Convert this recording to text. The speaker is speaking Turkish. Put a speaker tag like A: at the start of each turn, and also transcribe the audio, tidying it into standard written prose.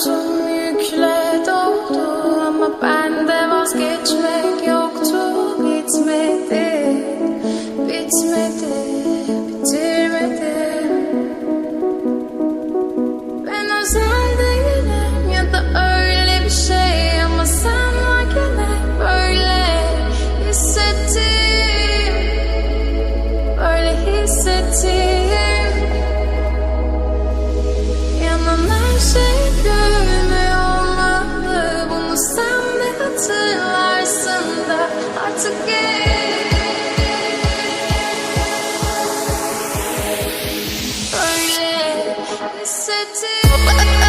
A: Omzum yükle doldu ama bende vazgeçmek yoktu. Bitmedi, bitmedi, bitirmedim. Ben özel değilim ya da öyle bir şey, ama sen varken hep böyle hissettim, böyle hissettim. Yanan her şey görünüyor olmalı, bunu sen de hatırlarsın da artık böyle hissettim.